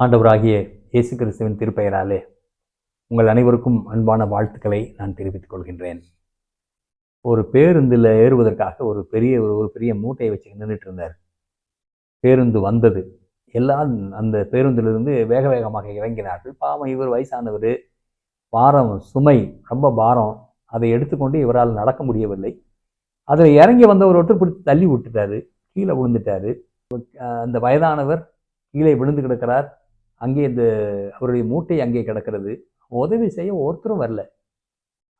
ஆண்டவராகிய இயேசு கிறிஸ்துவின் திருப்பெயராலே உங்கள் அனைவருக்கும் அன்பான வாழ்த்துக்களை நான் தெரிவித்துக் கொள்கின்றேன். ஒரு பேருந்தில் ஏறுவதற்காக ஒரு பெரிய மூட்டையை வச்சு நின்றுட்டு இருந்தார். பேருந்து வந்தது. எல்லாம் அந்த பேருந்திலிருந்து வேக வேகமாக இறங்கினார்கள். பாவம், இவர் வயசானவர், பாரம், சுமை ரொம்ப பாரம், அதை எடுத்துக்கொண்டு இவரால் நடக்க முடியவில்லை. அதில் இறங்கி வந்தவர் ஒருத்தர் பிடிச்சி தள்ளி விட்டுட்டாரு, கீழே விழுந்துட்டாரு. அந்த வயதானவர் கீழே விழுந்து கிடக்கிறார். அங்கே அவருடைய மூட்டை அங்கே கிடக்கிறது. உதவி செய்ய ஒருத்தரும் வரல.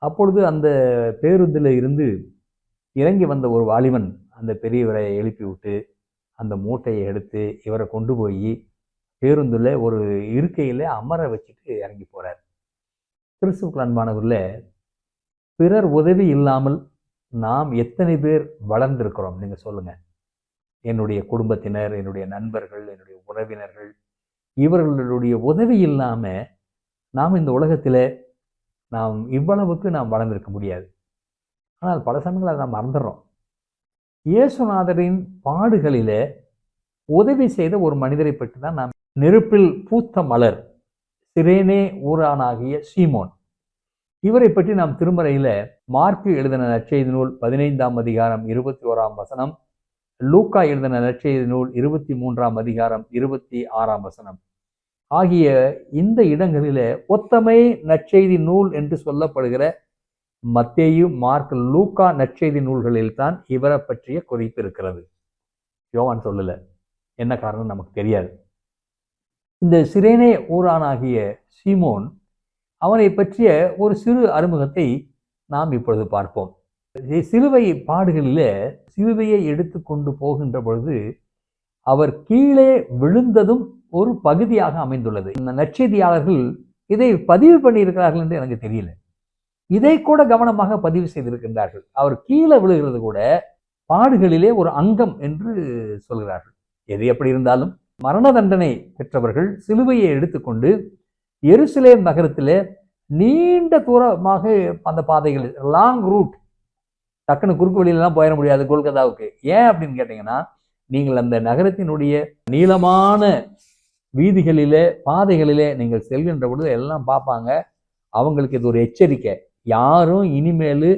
அப்பொழுது அந்த பேருந்தில் இருந்து இறங்கி வந்த ஒரு வாலிபன் அந்த பெரியவரை எழுப்பி விட்டு அந்த மூட்டையை எடுத்து இவரை கொண்டு போய் பேருந்தில் ஒரு இருக்கையில் அமர வச்சுட்டு இறங்கி போகிறார். கிறிஸ்துவுக்கு அன்பானவர்களே, பிறர் உதவி இல்லாமல் நாம் எத்தனை பேர் வளர்ந்திருக்கிறோம் நீங்கள் சொல்லுங்கள். என்னுடைய குடும்பத்தினர், என்னுடைய நண்பர்கள், என்னுடைய உறவினர்கள், இவர்களுடைய உதவி இல்லாமல் நாம் இந்த உலகத்தில் நாம் இவ்வளவுக்கு நாம் வளர்ந்திருக்க முடியாது. ஆனால் பல சமயங்கள் அதை நாம் மறந்துடுறோம். இயேசுநாதரின் பாடுகளிலே உதவி செய்த ஒரு மனிதரை பற்றி தான் நாம் நெருப்பில் பூத்த மலர், சிரேனே ஊரானாகிய சீமோன், இவரை பற்றி நாம் திருமறையில் மார்க்கு எழுதின நற்செய்தி நூல் 15ஆம் அதிகாரம் 21ஆம் வசனம், லூக்கா எழுதின நற்செய்தி நூல் 23ஆம் அதிகாரம் 26ஆம் வசனம் ஆகிய இந்த இடங்களில் ஒத்தமை நற்செய்தி நூல் என்று சொல்லப்படுகிற மத்தேயு, மார்க், லூக்கா நற்செய்தி நூல்களில் தான் இவரை பற்றிய குறிப்பு இருக்கிறது. யோவான் சொல்லல. என்ன காரணம் நமக்கு தெரியாது. இந்த சிரேனே ஊரானாகிய சீமோன், அவனை பற்றிய ஒரு சிறு அறிமுகத்தை நாம் இப்பொழுது பார்ப்போம். சிலுவை பாடுகளிலே சிலுவையை எடுத்து கொண்டு போகின்ற பொழுது அவர் கீழே விழுந்ததும் ஒரு பகுதியாக அமைந்துள்ளது. இந்த நற்செய்தியாளர்கள் இதை பதிவு பண்ணியிருக்கிறார்கள் என்று எனக்கு தெரியல. இதை கூட கவனமாக பதிவு செய்திருக்கின்றார்கள். அவர் கீழே விழுகிறது கூட பாடுகளிலே ஒரு அங்கம் என்று சொல்கிறார்கள். எது எப்படி இருந்தாலும் மரண தண்டனை பெற்றவர்கள் சிலுவையை எடுத்துக்கொண்டு எருசலேம் நகரத்திலே நீண்ட தூரமாக அந்த பாதைகள், லாங் ரூட், டக்குன்னு குறுக்கு வழியிலலாம் போயிட முடியாது கொல்கத்தாவுக்கு. ஏன் அப்படின்னு கேட்டீங்கன்னா, நீங்கள் அந்த நகரத்தினுடைய நீளமான வீதிகளிலே, பாதைகளிலே நீங்கள் செல்கின்ற பொழுது எல்லாம் பார்ப்பாங்க. அவங்களுக்கு இது ஒரு எச்சரிக்கை. யாரும் இனிமேல்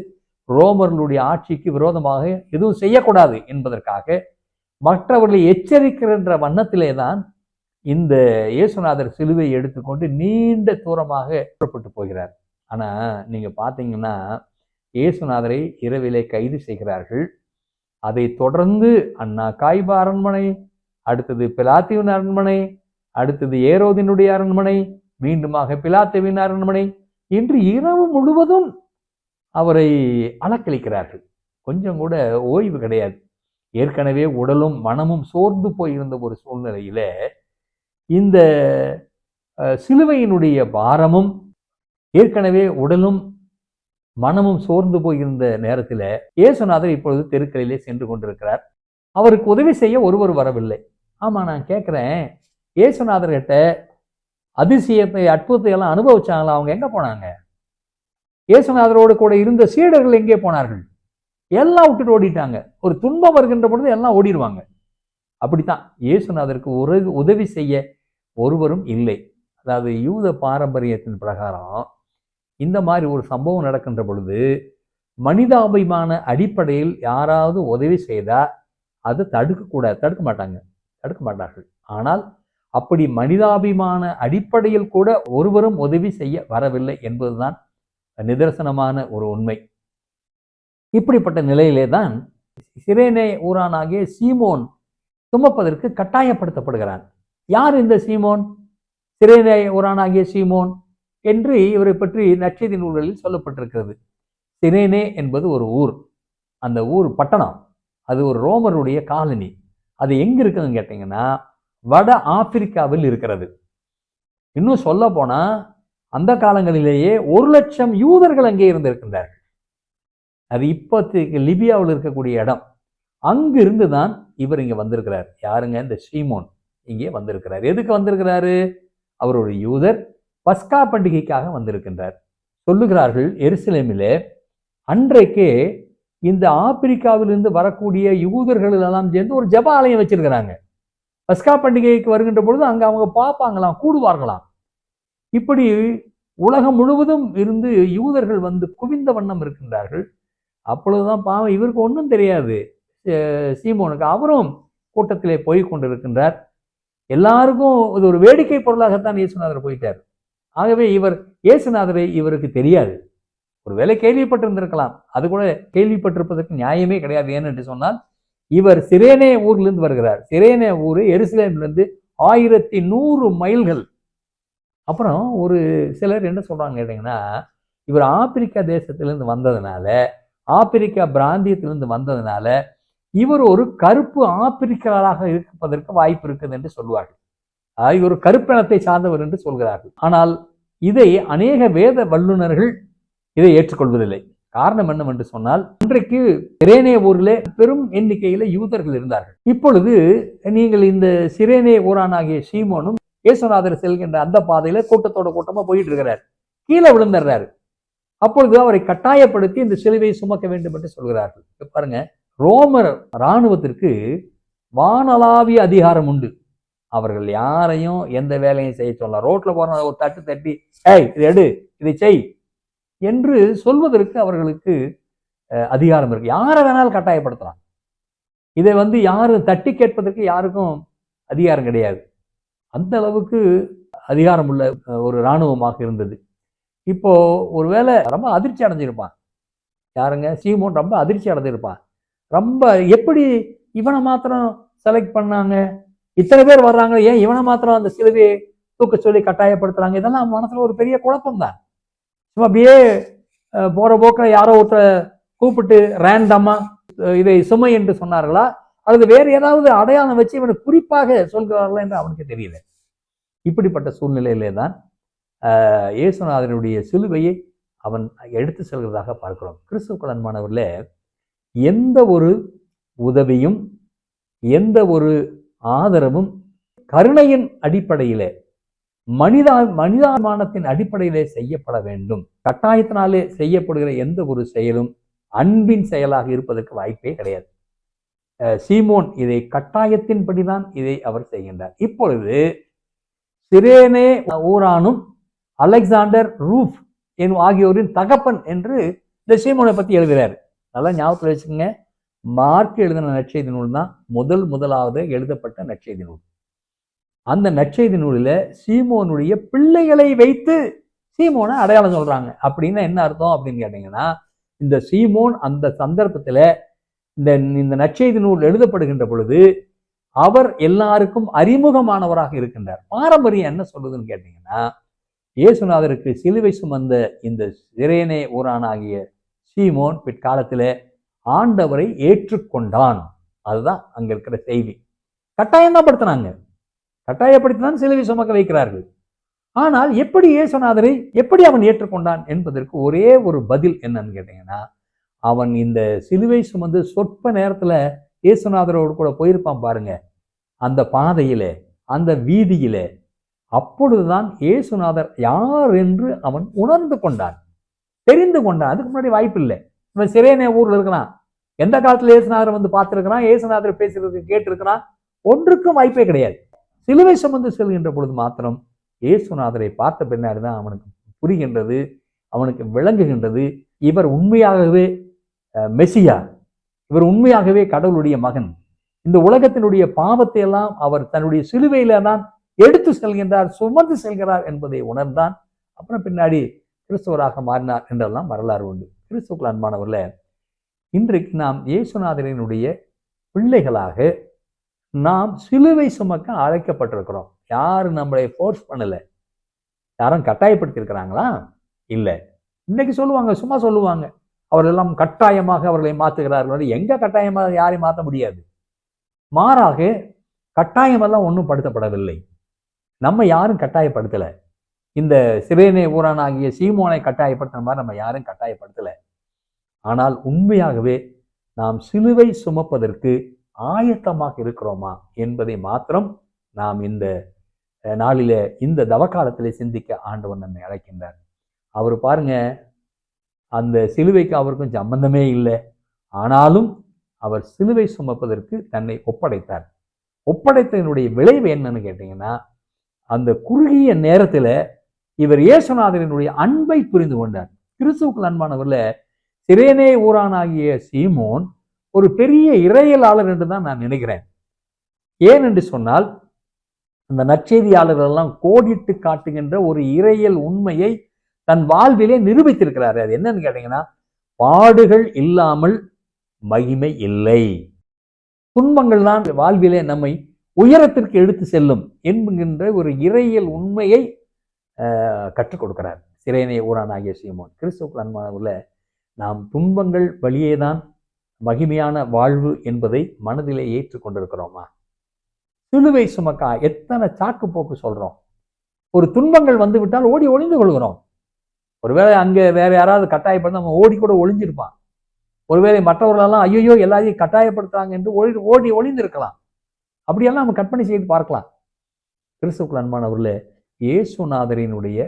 ரோமர்களுடைய ஆட்சிக்கு விரோதமாக எதுவும் செய்யக்கூடாது என்பதற்காக மற்றவர்களை எச்சரிக்கின்ற வண்ணத்திலே தான் இந்த இயேசுநாதர் சிலுவையை எடுத்துக்கொண்டு நீண்ட தூரமாக புறப்பட்டு போகிறார். ஆனால் நீங்கள் பார்த்தீங்கன்னா, இயேசுநாதரை இரவிலே கைது செய்கிறார்கள். அதை தொடர்ந்து அண்ணா காய்பா அரண்மனை, அடுத்தது பிலாத்துவின் அரண்மனை, அடுத்தது ஏரோதினுடைய அரண்மனை, மீண்டுமாக பிலாத்துவின் அரண்மனை, இன்று இரவு முழுவதும் அவரை அலக்களிக்கிறார்கள். கொஞ்சம் கூட ஓய்வு கிடையாது. ஏற்கனவே உடலும் மனமும் சோர்ந்து போயிருந்த ஒரு சூழ்நிலையில இந்த சிலுவையினுடைய பாரமும், ஏற்கனவே உடலும் மனமும் சோர்ந்து போயிருந்த நேரத்தில் இயேசுநாதர் இப்பொழுது தெருக்களிலே சென்று கொண்டிருக்கிறார். அவருக்கு உதவி செய்ய ஒருவர் வரவில்லை. ஆமா, நான் கேட்கிறேன், இயேசுநாதர்கிட்ட அதிசயத்தை, அற்புதத்தை எல்லாம் அனுபவிச்சாங்களா? அவங்க எங்க போனாங்க? இயேசுநாதரோடு கூட இருந்த சீடர்கள் எங்கே போனார்கள்? எல்லாம் விட்டுட்டு ஓடிட்டாங்க. ஒரு துன்பம் வருகின்ற பொழுது எல்லாம் ஓடிடுவாங்க. அப்படித்தான் இயேசுநாதருக்கு ஒரு உதவி செய்ய ஒருவரும் இல்லை. அதாவது யூத பாரம்பரியத்தின் பிரகாரம் இந்த மாதிரி ஒரு சம்பவம் நடக்கின்ற பொழுது மனிதாபிமான அடிப்படையில் யாராவது உதவி செய்தால் அதை தடுக்க மாட்டார்கள். ஆனால் அப்படி மனிதாபிமான அடிப்படையில் கூட ஒருவரும் உதவி செய்ய வரவில்லை என்பதுதான் நிதர்சனமான ஒரு உண்மை. இப்படிப்பட்ட நிலையிலே தான் சிரேனே ஊரானாகிய சீமோன் சுமப்பதற்கு கட்டாயப்படுத்தப்படுகிறான். யார் இந்த சீமோன்? சிரேனே ஊரானாகிய சீமோன் என்று இவரை பற்றி நற்செய்தி நூல்களில் சொல்லப்பட்டிருக்கிறது. சிரேனே என்பது ஒரு ஊர். அந்த ஊர் பட்டணம். அது ஒரு ரோமருடைய காலனி. அது எங்க இருக்குதுன்னு கேட்டீங்கன்னா, வட ஆப்பிரிக்காவில் இருக்கிறது. இன்னும் சொல்ல போனா அந்த காலங்களிலேயே 1,00,000 யூதர்கள் அங்கே இருந்திருக்கின்றார்கள். அது இப்போதைக்கு லிபியாவில் இருக்கக்கூடிய இடம். அங்கிருந்து தான் இவர் இங்க வந்திருக்கிறார். யாருங்க? இந்த சீமோன் இங்கே வந்திருக்கிறார். எதுக்கு வந்திருக்கிறாரு? அவர் ஒரு யூதர். பஸ்கா பண்டிகைக்காக வந்திருக்கின்றார். சொல்லுகிறார்கள், எருசலேமிலே அன்றைக்கே இந்த ஆப்பிரிக்காவிலிருந்து வரக்கூடிய யூதர்கள் எல்லாம் சேர்ந்து ஒரு ஜெப ஆலயம் வச்சிருக்கிறாங்க. பஸ்கா பண்டிகைக்கு வருகின்ற பொழுது அங்க அவங்க பார்ப்பாங்களாம், கூடுவார்களாம். இப்படி உலகம் முழுவதும் இருந்து யூதர்கள் வந்து குவிந்த வண்ணம் இருக்கின்றார்கள். அப்பொழுதுதான் பாவம் இவருக்கு ஒன்றும் தெரியாது சீமோனுக்கு. அவரும் கூட்டத்திலே போய் கொண்டிருக்கின்றார். எல்லாருக்கும் இது ஒரு வேடிக்கை பொருளாகத்தான் இயேசுநாதர் போயிட்டார். ஆகவே இவர் இயேசுநாதரை இவருக்கு தெரியாது. ஒருவேளை கேள்விப்பட்டிருந்திருக்கலாம், அது கூட கேள்விப்பட்டிருப்பதற்கு நியாயமே கிடையாது. ஏனென்று சொன்னால் இவர் சிரேனே ஊர்லேருந்து வருகிறார். சிரேனே ஊர் எருசலேமிலிருந்து 1100 மைல்கள். அப்புறம் ஒரு சிலர் என்ன சொல்றாங்க கேட்டீங்கன்னா, இவர் ஆப்பிரிக்கா தேசத்திலிருந்து வந்ததுனால, ஆப்பிரிக்கா பிராந்தியத்திலிருந்து வந்ததுனால இவர் ஒரு கருப்பு ஆப்பிரிக்கராக இருப்பதற்கு வாய்ப்பு இருக்குது என்று சொல்வார்கள். இவர் கருப்பினத்தை சார்ந்தவர் என்று சொல்கிறார்கள். ஆனால் இதை அநேக வேத வல்லுநர்கள் இதை ஏற்றுக்கொள்வதில்லை. காரணம் என்னவென்று சொன்னால், இன்றைக்கு சிரேனே ஊரிலே பெரும் எண்ணிக்கையில யூதர்கள் இருந்தார்கள். இப்பொழுது நீங்கள் இந்த சிரேனே ஊரானாகிய சீமோனும் இயேசுநாதர் செல்கின்ற அந்த பாதையில கூட்டத்தோட கூட்டமா போயிட்டு இருக்கிறார். கீழே விழுந்துடுறாரு. அப்பொழுது அவரை கட்டாயப்படுத்தி இந்த சிலுவையை சுமக்க வேண்டும் என்று சொல்கிறார்கள். பாருங்க, ரோமர் இராணுவத்திற்கு வானளாவிய அதிகாரம் உண்டு. அவர்கள் யாரையும் எந்த வேலையும் செய்ய சொல்லலாம். ரோட்ல போற ஒரு தட்டு தட்டி, ஏய் இதை எடு, இதை செய் என்று சொல்வதற்கு அவர்களுக்கு அதிகாரம் இருக்கு. யாரை வேணாலும் கட்டாயப்படுத்தலாம். இதை யாரும் தட்டி கேட்பதற்கு யாருக்கும் அதிகாரம் கிடையாது. அந்த அளவுக்கு அதிகாரம் உள்ள ஒரு இராணுவமாக இருந்தது. இப்போ ஒருவேளை ரொம்ப அதிர்ச்சி அடைஞ்சிருப்பான். யாருங்க? சீமோன் ரொம்ப அதிர்ச்சி அடைஞ்சிருப்பான். ரொம்ப எப்படி இவனை மாத்திரம் செலக்ட் பண்ணாங்க, இத்தனை பேர் வர்றாங்க, ஏன் இவனை மாத்திரம் அந்த சிலுவையை தூக்க சொல்லி கட்டாயப்படுத்துறாங்க? இதெல்லாம் மனசுல ஒரு பெரிய குழப்பம் தான். சும்மா அப்படியே போற போக்கில் யாரோ ஒருத்தரை கூப்பிட்டு ரேண்டமா இதை சுமை என்று சொன்னார்களா, அல்லது வேறு ஏதாவது அடையாளம் வச்சு இவனுக்கு குறிப்பாக சொல்கிறார்களா என்று அவனுக்கு தெரியல. இப்படிப்பட்ட சூழ்நிலையிலே தான் இயேசுநாதனுடைய சிலுவையை அவன் எடுத்து செல்கிறதாக பார்க்கிறோம். கிறிஸ்துவுக்குள் அன்பானவர்களே, எந்த ஒரு உதவியும் எந்த ஒரு ஆதரவும் கருணையின் அடிப்படையிலே, மனிதாபிமானத்தின் அடிப்படையிலே செய்யப்பட வேண்டும். கட்டாயத்தினாலே செய்யப்படுகிற எந்த ஒரு செயலும் அன்பின் செயலாக இருப்பதற்கு வாய்ப்பே கிடையாது. சீமோன் இதை கட்டாயத்தின்படிதான் இதை அவர் செய்கின்றார். இப்பொழுது சிரேனே ஊரானும் அலெக்சாண்டர் ரூஃப் ஆகியோரின் தகப்பன் என்று இந்த சீமோனை பத்தி எழுதுகிறார். நல்லா ஞாபகத்தில் வச்சுக்கோங்க, மார்க் எழுதின நற்செய்தி நூல் தான் முதலாவது எழுதப்பட்ட நற்செய்தி நூல். அந்த நற்செய்தி நூலில் சீமோனுடைய பிள்ளைகளை வைத்து சீமோனை அடையாளம் சொல்றாங்க. அப்படின்னா என்ன அர்த்தம் அப்படின்னு கேட்டீங்கன்னா, இந்த சீமோன் அந்த சந்தர்ப்பத்தில் இந்த நற்செய்தி நூல் எழுதப்படுகின்ற பொழுது அவர் எல்லாருக்கும் அறிமுகமானவராக இருக்கின்றார். பாரம்பரியம் என்ன சொல்லுதுன்னு கேட்டீங்கன்னா, இயேசுநாதருக்கு சிலுவை சுமந்த இந்த சிரேனே ஊரானாகிய சீமோன் பிற்காலத்தில் ஆண்டவரை ஏற்றுக்கொண்டான். அதுதான் அங்க இருக்கிற செய்தி. கட்டாயம்தான் படுத்தினாங்க, கட்டாயப்படுத்திதான் சிலுவை சுமக்க வைக்கிறார்கள். ஆனால் எப்படி இயேசுநாதரை எப்படி அவன் ஏற்றுக்கொண்டான் என்பதற்கு ஒரே ஒரு பதில் என்னன்னு கேட்டீங்கன்னா, அவன் இந்த சிலுவை சுமந்து சொற்ப நேரத்துல இயேசுநாதரோடு கூட போயிருப்பான் பாருங்க, அந்த பாதையில அந்த வீதியில. அப்பொழுதுதான் இயேசுநாதர் யார் என்று அவன் உணர்ந்து கொண்டான், தெரிந்து கொண்டான். அதுக்கு முன்னாடி வாய்ப்பு இல்லை. இவன் சிரேனே ஊர்ல இருக்கிறான், எந்த காலத்துல இயேசுநாதர் வந்து பார்த்திருக்கிறான், இயேசுநாதர் பேசுறதுக்கு கேட்டிருக்கிறான், ஒன்றுக்கும் வாய்ப்பே கிடையாது. சிலுவை சுமந்து செல்கின்ற பொழுது மாத்திரம் இயேசுநாதரை பார்த்த பின்னாடி தான் அவனுக்கு புரிகின்றது, அவனுக்கு விளங்குகின்றது, இவர் உண்மையாகவே மெசியா, இவர் உண்மையாகவே கடவுளுடைய மகன். இந்த உலகத்தினுடைய பாவத்தை எல்லாம் அவர் தன்னுடைய சிலுவையில தான் எடுத்து செல்கின்றார், சுமந்து செல்கிறார் என்பதை உணர்ந்தான். அப்புறம் பின்னாடி கிறிஸ்துவராக மாறினார் என்றெல்லாம் வரலாறு உண்டு. கிறிஸ்துவுக்குள் அன்பானவர்களே, இன்றைக்கு நாம் இயேசுநாதரினுடைய பிள்ளைகளாக நாம் சிலுவை சுமக்க அழைக்கப்பட்டிருக்கிறோம். யாரும் நம்மளை ஃபோர்ஸ் பண்ணல, யாரும் கட்டாயப்படுத்தி இருக்கிறாங்களா? இல்லை. இன்னைக்கு சொல்லுவாங்க, சும்மா சொல்லுவாங்க, அவரெல்லாம் கட்டாயமாக அவர்களை மாற்றுகிறார்கள். எங்க கட்டாயமாக யாரையும் மாற்ற முடியாது. மாறாக கட்டாயமெல்லாம் ஒன்றும் படுத்தப்படவில்லை. நம்ம யாரும் கட்டாயப்படுத்தல. இந்த சிரேனே ஊரானாகிய சீமோனை கட்டாயப்படுத்துற மாதிரி நம்ம யாரும் கட்டாயப்படுத்தல. ஆனால் உண்மையாகவே நாம் சிலுவை சுமப்பதற்கு ஆயத்தமாக இருக்கிறோமா என்பதை மாத்திரம் நாம் இந்த நாளில இந்த தவக்காலத்திலே சிந்திக்க ஆண்டவர் நம்மை அழைக்கின்றார். அவர் பாருங்க, அந்த சிலுவைக்கு அவருக்கும் சம்பந்தமே இல்லை. ஆனாலும் அவர் சிலுவை சுமப்பதற்கு தன்னை ஒப்படைத்தார். ஒப்படைத்ததனுடைய விளைவு என்னன்னு கேட்டீங்கன்னா, அந்த குறுகிய நேரத்துல இவர் இயேசுநாதரினுடைய அன்பை புரிந்து கொண்டார். கிறிஸ்துவுக்குள் அன்பானவர்ல, சிரேனே ஊரானாகிய சீமோன் ஒரு பெரிய இறையலாளர் என்று தான் நான் நினைக்கிறேன். ஏன் என்று சொன்னால், அந்த நற்செய்தியாளர்கள் எல்லாம் கோடிட்டு காட்டுகின்ற ஒரு இறையியல் உண்மையை தன் வாழ்விலே நிரூபித்திருக்கிறாரு. அது என்னன்னு கேட்டீங்கன்னா, பாடுகள் இல்லாமல் மகிமை இல்லை. துன்பங்கள் தான் வாழ்விலே நம்மை உயரத்திற்கு எடுத்து செல்லும் என்கின்ற ஒரு இறையியல் உண்மையை கற்றுக் கொடுக்கிறார் சிரேனே ஊரானாகிய சீமோன். கிறிஸ்துவுக்குள் அன்பானவர்களே, நாம் துன்பங்கள் வழியேதான் மகிமையான வாழ்வு என்பதை மனதிலே ஏற்றுக்கொண்டிருக்கிறோமா? சிலுவை சுமக்கா எத்தனை சாக்கு போக்கு சொல்றோம். ஒரு துன்பங்கள் வந்து விட்டால் ஓடி ஒளிந்து கொள்கிறோம். ஒருவேளை அங்கே வேற யாராவது கட்டாயப்படுத்த நம்ம ஓடி கூட ஒளிஞ்சிருப்பான். ஒருவேளை மற்றவர்களெல்லாம் ஐயோ எல்லாரையும் கட்டாயப்படுத்துறாங்க என்று ஓடி ஒளிந்திருக்கலாம். அப்படியெல்லாம் நம்ம கற்பனை செய்து பார்க்கலாம். கிறிஸ்துவுக்குள் அன்பானவர்களே, இயேசுநாதரினுடைய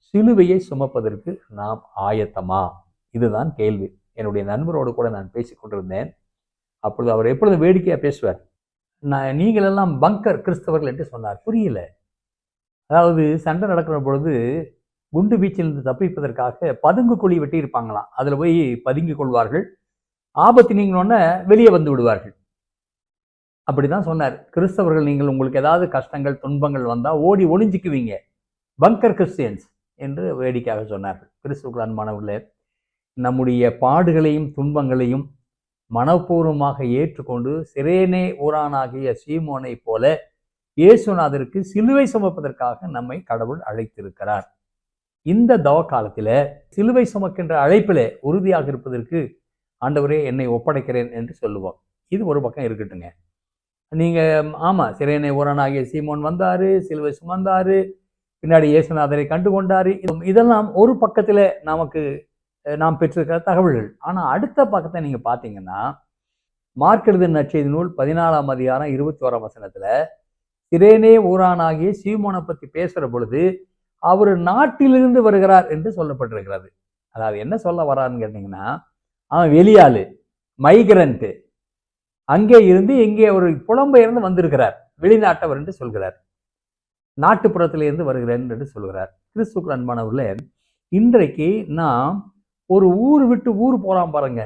சிலுவையை சுமப்பதற்கு நாம் ஆயத்தமா? இதுதான் கேள்வி. என்னுடைய நண்பரோடு கூட நான் பேசிக் கொண்டிருந்தேன். அப்பொழுது அவர் எப்பொழுதும் வேடிக்கையா பேசுவார். நீங்கள் எல்லாம் பங்கர் கிறிஸ்தவர்கள் என்று சொன்னார். புரியல. அதாவது சண்டை நடக்கிற பொழுது குண்டு வீச்சிலிருந்து தப்பிப்பதற்காக பதுங்கு குழி வெட்டி இருப்பாங்களாம். அதுல போய் பதுங்கிக் கொள்வார்கள். ஆபத்து நீங்களோன்னு வெளியே வந்து விடுவார்கள். அப்படிதான் சொன்னார். கிறிஸ்தவர்கள் நீங்கள் உங்களுக்கு ஏதாவது கஷ்டங்கள் துன்பங்கள் வந்தா ஓடி ஒளிஞ்சிக்குவீங்க, பங்கர் கிறிஸ்டியன்ஸ் என்று வேடிக்கையாக சொன்னார்கள். கிறிஸ்துவுக்குள் அன்பானவர்களே, நம்முடைய பாடுகளையும் துன்பங்களையும் மனப்பூர்வமாக ஏற்றுக்கொண்டு சிரேனே ஊரானாகிய சீமோனை போல இயேசுநாதருக்கு சிலுவை சுமப்பதற்காக நம்மை கடவுள் அழைத்திருக்கிறார். இந்த தவ காலத்தில சிலுவை சுமக்கின்ற அழைப்பிலே உறுதியாக இருப்பதற்கு ஆண்டவரே என்னை ஒப்படைக்கிறேன் என்று சொல்லுவோம். இது ஒரு பக்கம் இருக்கட்டுங்க. நீங்க ஆமா, சிரேனே ஊரானாகிய சீமோன் வந்தாரு, சிலுவை சுமந்தாரு, பின்னாடி இயேசுநாதரை கண்டு கொண்டாரு. இதெல்லாம் ஒரு பக்கத்துல நமக்கு நாம் பெற்றிருக்கிற தகவல்கள். ஆனா அடுத்த பக்கத்தை நீங்க பாத்தீங்கன்னா, மார்க் எழுதின நற்செய்தி நூல் 14ஆம் அதிகாரம் 21ஆம் வசனத்துல சிரேனே ஊரானாகிய சீமோனை பத்தி பேசுற பொழுது அவர் நாட்டிலிருந்து வருகிறார் என்று சொல்லப்பட்டிருக்கிறது. அதாவது என்ன சொல்ல வர்றாருன்னு கேட்டீங்கன்னா, அவன் வெளியாளு, மைக்ரண்ட், அங்கே இருந்து இங்கே ஒரு புலம்பெயர்ந்து வந்திருக்கிறார், வெளிநாட்டவர் என்று சொல்கிறார், நாட்டுப்புறத்திலிருந்து வருகிறேன் என்று சொல்கிறார். கிறிஸ்துவுக்குள் அன்பானவர்களே, இன்றைக்கு நாம் ஒரு ஊர் விட்டு ஊர் போலாம் பாருங்க,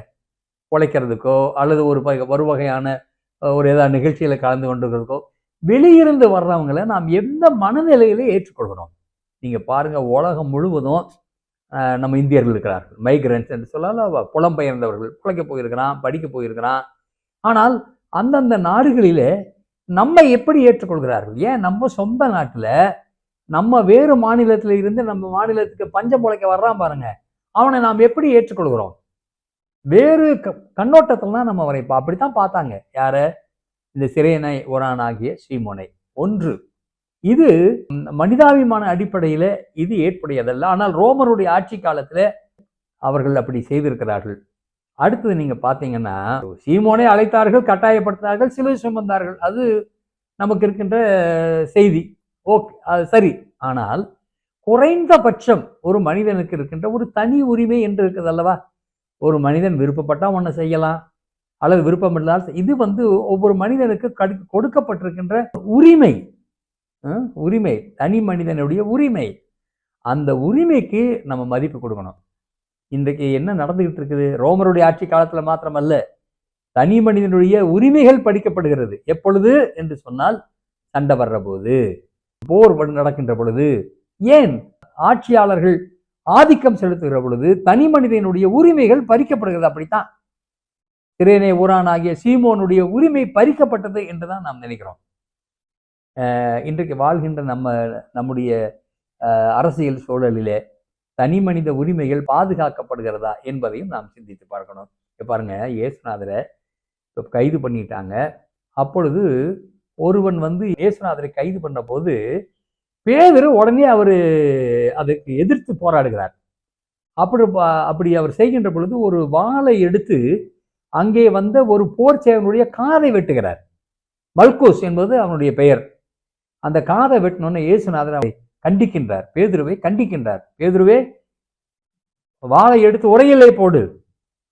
உழைக்கிறதுக்கோ அல்லது ஒரு வகையான ஒரு ஏதாவது நிகழ்ச்சியில கலந்து கொண்டிருக்கிறதுக்கோ வெளியிருந்து வர்றவங்களை நாம் எந்த மனநிலையில ஏற்றுக்கொள்கிறோம்? நீங்க பாருங்க, உலகம் முழுவதும் நம்ம இந்தியர்கள் இருக்கிறார்கள், மைக்ரன்ஸ் என்று சொல்லலாம், புலம்பெயர்ந்தவர்கள், உழைக்க போயிருக்கிறான், படிக்க போயிருக்கிறான். ஆனால் அந்தந்த நாடுகளிலே நம்ம எப்படி ஏற்றுக்கொள்கிறார்கள்? ஏன் நம்ம சொந்த நாட்டுல நம்ம வேறு மாநிலத்தில இருந்து நம்ம மாநிலத்துக்கு பஞ்சம் பொழைக்க வர்றான் பாருங்க, அவனை நாம் எப்படி ஏற்றுக்கொள்கிறோம்? வேறு கண்ணோட்டத்துல தான் நம்ம அவரை அப்படித்தான் பார்த்தாங்க. யார? இந்த சிரேனே ஊரானாகிய சீமோனை. ஒன்று, இது மனிதாபிமான அடிப்படையில இது ஏற்புடையதல்ல. ஆனால் ரோமருடைய ஆட்சி காலத்துல அவர்கள் அப்படி செய்திருக்கிறார்கள். அடுத்தது நீங்க பாத்தீங்கன்னா, சீமோனை அழைத்தார்கள், கட்டாயப்படுத்தினார்கள், சிலுவை சுமந்தார்கள். அது நமக்கு இருக்கின்ற செய்தி. ஓகே, அது சரி. ஆனால் குறைந்தபட்சம் ஒரு மனிதனுக்கு இருக்கின்ற ஒரு தனி உரிமை என்று இருக்குது அல்லவா? ஒரு மனிதன் விருப்பப்பட்டா ஒன்றை செய்யலாம், அல்லது விருப்பம் இல்லாத, இது ஒவ்வொரு மனிதனுக்கு கொடுக்கப்பட்டிருக்கின்ற உரிமை. உரிமை, தனி மனிதனுடைய உரிமை. அந்த உரிமைக்கு நம்ம மதிப்பு கொடுக்கணும். இன்றைக்கு என்ன நடந்துகிட்டு இருக்குது? ரோமருடைய ஆட்சி காலத்துல மாத்திரமல்ல, தனி மனிதனுடைய உரிமைகள் படிக்கப்படுகிறது. எப்பொழுது என்று சொன்னால், சண்டை வர்ற போது, போர் நடக்கின்ற பொழுது, ஏன் ஆட்சியாளர்கள் ஆதிக்கம் செலுத்துகிற பொழுது தனி மனிதனுடைய உரிமைகள் பறிக்கப்படுகிறது. அப்படித்தான் சிரேனே ஊரானாகிய சீமோனுடைய உரிமை பறிக்கப்பட்டது என்றுதான் நாம் நினைக்கிறோம். இன்றைக்கு வாழ்கின்ற நம்முடைய அரசியல் சூழலிலே தனி மனித உரிமைகள் பாதுகாக்கப்படுகிறதா என்பதையும் நாம் சிந்தித்து பார்க்கணும். பாருங்க, இயேசுநாதரை கைது பண்ணிட்டாங்க. அப்பொழுது ஒருவன் இயேசுநாதரை கைது பண்ண போது பேதுரு உடனே அதுக்கு எதிர்த்து போராடுகிறார். அப்படி அவர் செய்கின்ற பொழுது ஒரு வாளை எடுத்து அங்கே ஒரு போர் சேவனுடைய காதை வெட்டுகிறார். மல்கோஸ் என்பது அவனுடைய பெயர். அந்த காதை வெட்டினோன்னு இயேசுநாதர் அவரை கண்டிக்கின்றார், பேதுருவை கண்டிக்கின்றார். பேதுருவே, வாளை எடுத்து உரையிலே போடு,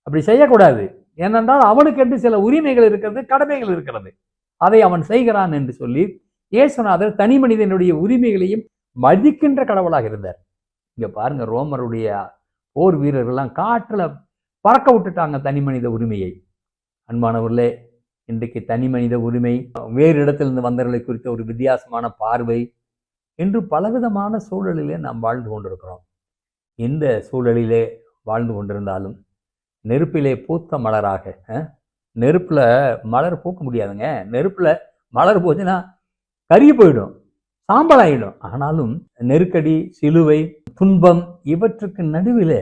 அப்படி செய்யக்கூடாது. ஏனென்றால் அவனுக்கு என்று சில உரிமைகள் இருக்கிறது, கடமைகள் இருக்கிறது. அதை அவன் செய்கிறான் என்று சொல்லி இயேசுநாதர் தனி மனிதனுடைய உரிமைகளையும் மதிக்கின்ற கடவுளாக இருந்தார். இங்க பாருங்க, ரோமருடைய போர் வீரர்கள்லாம் காற்றுல பறக்க விட்டுட்டாங்க தனி மனித உரிமையை. அன்பானவர்களே, இன்றைக்கு தனி மனித உரிமை, வேறு இடத்திலிருந்து வந்தவர்களை குறித்த ஒரு வித்தியாசமான பார்வை என்று பலவிதமான சூழலிலே நாம் வாழ்ந்து கொண்டிருக்கிறோம். இந்த சூழலிலே வாழ்ந்து கொண்டிருந்தாலும் நெருப்பிலே பூத்த மலராக, நெருப்புல மலர் பூக்க முடியாதுங்க. நெருப்புல மலர் போச்சுன்னா கருகி போயிடும், சாம்பல் ஆயிடும். ஆனாலும் நெருக்கடி, சிலுவை, துன்பம் இவற்றுக்கு நடுவில்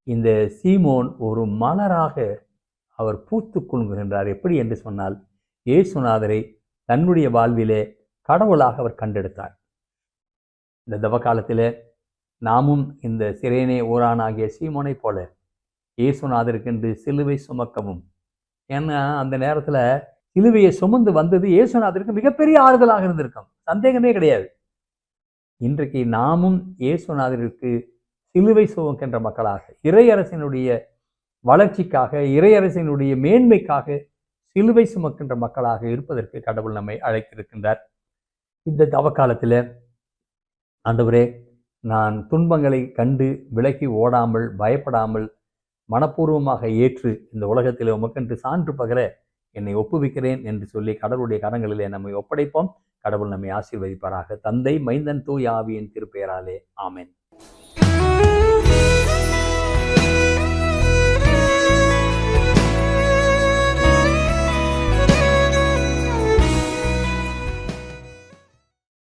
இந்த சீமோன் ஒரு மலராக அவர் பூத்து கொள்கின்றார். எப்படி என்று சொன்னால், இயேசுநாதரை தன்னுடைய வாழ்விலே கடவுளாக அவர் கண்டெடுத்தார். இந்த தவக்காலத்தில் நாமும் இந்த சிரேனே ஊரான் ஆகிய சீமோனை போல இயேசுநாதருக்கென்று சிலுவை சுமக்கவும், ஏன்னா அந்த நேரத்தில் சிலுவையை சுமந்து வந்தது இயேசுநாதருக்கு மிகப்பெரிய ஆறுதலாக இருந்திருக்கும், சந்தேகமே கிடையாது. இன்றைக்கு நாமும் இயேசுநாதருக்கு சிலுவை சுமக்கின்ற மக்களாக, இறையரசினுடைய வளர்ச்சிக்காக, இறையரசினுடைய மேன்மைக்காக சிலுவை சுமக்கின்ற மக்களாக இருப்பதற்கு கடவுள் நம்மை அழைத்திருக்கின்றார். இந்த தவக்காலத்தில் ஆண்டவரே, நான் துன்பங்களை கண்டு விலகி ஓடாமல், பயப்படாமல், மனப்பூர்வமாக ஏற்று இந்த உலகத்தில் உமக்கென்று சான்று பகர என்னை ஒப்புவிக்கிறேன் என்று சொல்லி கடவுளுடைய கரங்களிலே நம்மை ஒப்படைப்போம். கடவுள் நம்மை ஆசீர்வதிப்பாராக. தந்தை, மைந்தன், தூய ஆவியின் திருப்பெயராலே ஆமென்.